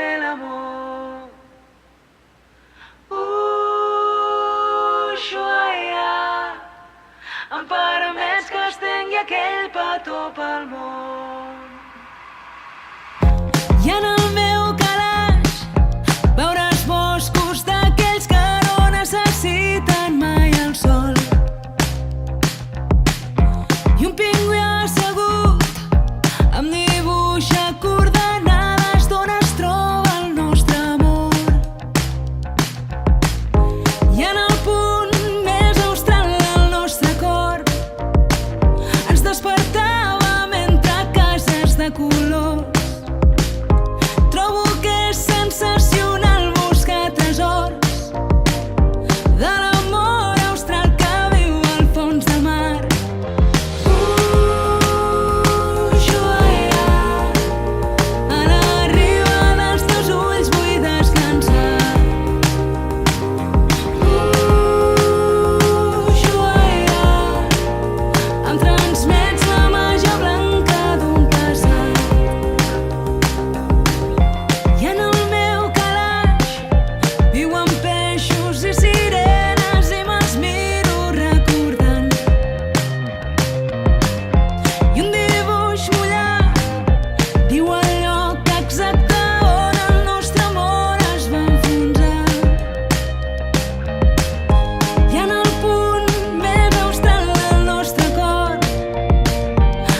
fer l'amor. Ushuaia, em permets que estengui aquell petó pel món. I en el meu calaix veuràs boscos d'aquells que no necessiten mai el sol. I un pingüí assegut em dibuixa coordenades d'on es troba el nostre amor. I en el punt més austral del nostre cor ens despertàvem entre cases de colors. Trobo que és sensacional buscar tresors de l'amor austral que viu al fons de mar. Ushuaia, a la riba dels teus ulls vull descansar. Ushuaia, em transmets la màgia blanca d'un passat. I en el meu calaix viuen peixos i sirenes i me'ls miro recordant. I un dibuix mullat diu el lloc exacte on el nostre amor es va enfonsar. I en el punt més austral del nostre cor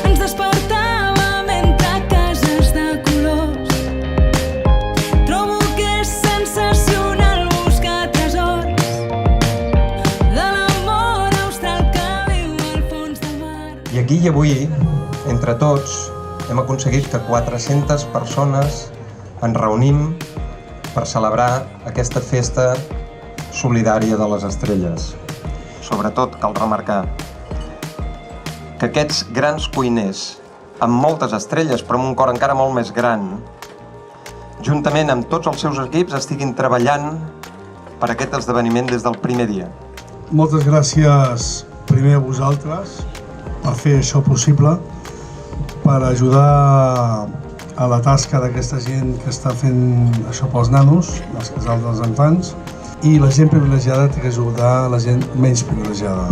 ens despertàvem entre cases de colors. Trobo que és sensacional buscar tresors de l'amor austral que viu al fons de mar. I aquí i avui, entre tots, hem aconseguit que 400 persones ens reunim per celebrar aquesta festa solidària de les estrelles. Sobretot cal remarcar que aquests grans cuiners, amb moltes estrelles però amb un cor encara molt més gran, juntament amb tots els seus equips estiguin treballant per aquest esdeveniment des del primer dia. Moltes gràcies primer a vosaltres per fer això possible, per ajudar a la tasca d'aquesta gent que està fent això pels nanos, els casals dels infants, i la gent privilegiada té que ajudar a la gent menys privilegiada.